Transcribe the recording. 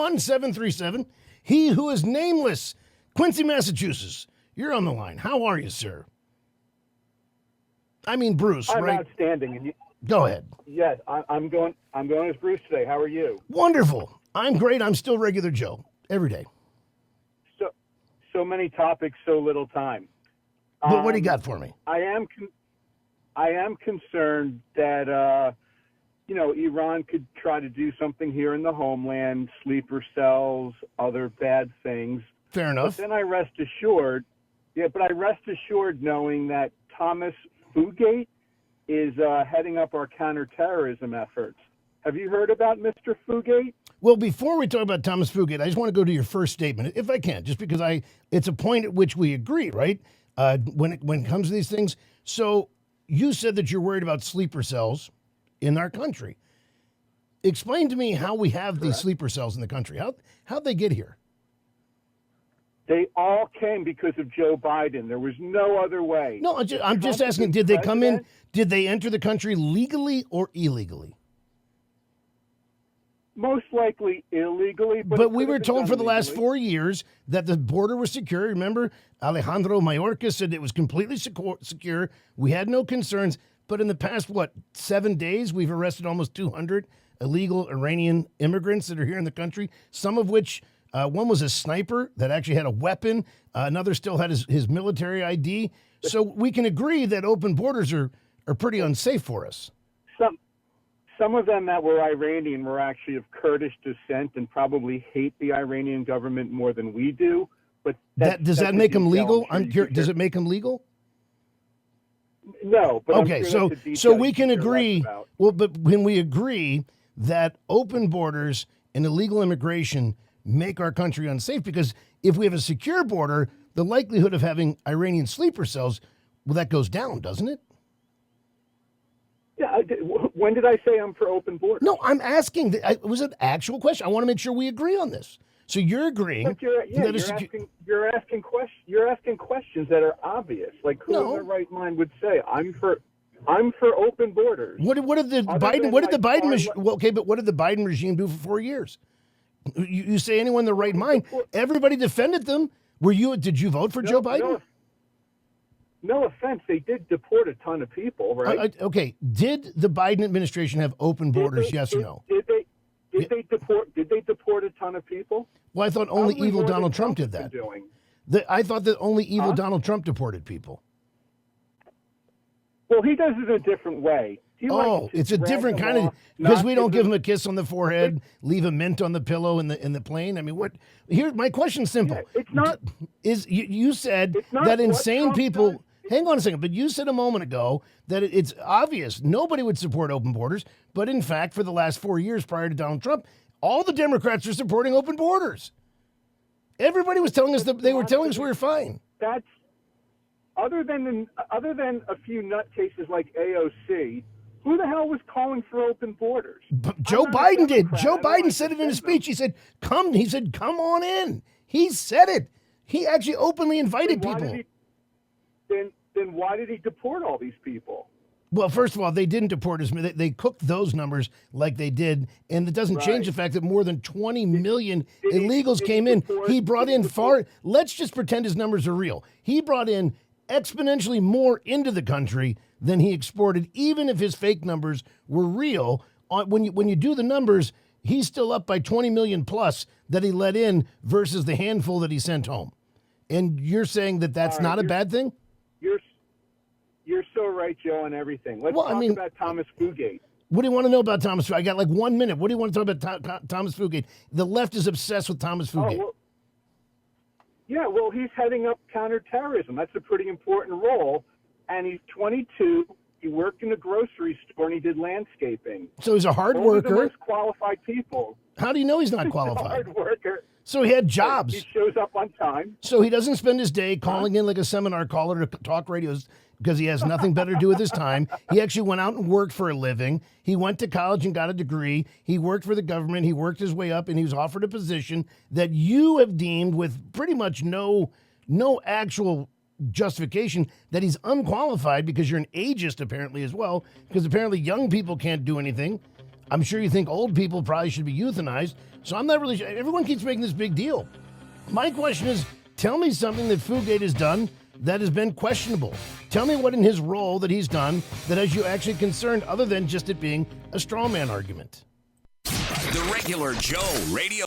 1737. He who is nameless. Quincy, Massachusetts. You're on the line. How are you, sir? I mean, Bruce, I'm right? outstanding. And Go ahead. yes, I'm going as Bruce today. How are you? Wonderful. I'm great. I'm still regular Joe every day. So many topics, so little time. But what do you got for me? I am concerned that Iran could try to do something here in the homeland, sleeper cells, other bad things. Fair enough. But then I rest assured knowing that Thomas Fugate is heading up our counterterrorism efforts. Have you heard about Mr. Fugate? Well, before we talk about Thomas Fugate, I just want to go to your first statement, if I can, just because it's a point at which we agree, right? When it comes to these things. So you said that you're worried about sleeper cells in our country. Explain to me how we have these sleeper cells in the country. How'd they get here? They all came because of Joe Biden. There was no other way. No, I'm just asking, did they come in? Did they enter the country legally or illegally? Most likely illegally. But we were told for the last 4 years that the border was secure. Remember, Alejandro Mayorkas said it was completely secure. We had no concerns. But in the past, 7 days, we've arrested almost 200 illegal Iranian immigrants that are here in the country, some of which, one was a sniper that actually had a weapon. Another still had his military ID. So we can agree that open borders are pretty unsafe for us. Some of them that were Iranian were actually of Kurdish descent and probably hate the Iranian government more than we do. But does that make them legal? I'm curious. Does it make them legal? No. But okay, so we can agree. Well, but when we agree that open borders and illegal immigration make our country unsafe, because if we have a secure border, the likelihood of having Iranian sleeper cells, well, that goes down, doesn't it? Yeah. When did I say I'm for open borders? No, I'm asking. It was an actual question. I want to make sure we agree on this. So you're agreeing. You're asking questions that are obvious. Like who in their right mind would say I'm for open borders? What did the Biden regime do for 4 years? You say anyone in the right mind? Everybody defended them. Did you vote for Joe Biden? No offense, they did deport a ton of people, right? Okay, did the Biden administration have open borders? Yes or no? Did they deport a ton of people? Well, I thought only evil Donald Trump did that. I thought that only evil Donald Trump deported people. Well, he does it a different way. It's a different kind of, because we don't give him a kiss on the forehead, leave a mint on the pillow in the plane. I mean, what? Here, my question's simple. Yeah, it's not. You said that insane people. Hang on a second, but you said a moment ago that it's obvious nobody would support open borders, but in fact, for the last 4 years prior to Donald Trump, all the Democrats are supporting open borders. Everybody was telling us that they were telling us we were fine. That's other than a few nutcases like AOC. Who the hell was calling for open borders? Joe Biden did. Joe Biden said it in his speech. He said, come on in. He said it. He actually openly invited people. Then why did he deport all these people? Well, first of all, they didn't deport us. They cooked those numbers like they did, and it doesn't change the fact that more than 20 million illegals came in. He brought in let's just pretend his numbers are real. He brought in exponentially more into the country than he exported, even if his fake numbers were real. When you do the numbers, he's still up by 20 million plus that he let in versus the handful that he sent home. And you're saying that that's not a bad thing? You're so right, Joe, on everything. Let's talk about Thomas Fugate. What do you want to know about Thomas Fugate? I got like 1 minute. What do you want to talk about Thomas Fugate? The left is obsessed with Thomas Fugate. He's heading up counterterrorism. That's a pretty important role. And he's 22. He worked in a grocery store and he did landscaping. So he's a hard Those worker. Are the most qualified people. How do you know he's not qualified? He's a hard worker. So he had jobs. He shows up on time. So he doesn't spend his day calling in like a seminar caller to talk radios because he has nothing better to do with his time. He actually went out and worked for a living. He went to college and got a degree. He worked for the government. He worked his way up, and he was offered a position that you have deemed with pretty much no actual justification that he's unqualified because you're an ageist apparently as well, because apparently young people can't do anything. I'm sure you think old people probably should be euthanized. So I'm not really sure. Everyone keeps making this big deal. My question is, tell me something that Fugate has done that has been questionable. Tell me what in his role that he's done that has you actually concerned other than just it being a straw man argument. The Regular Joe Radio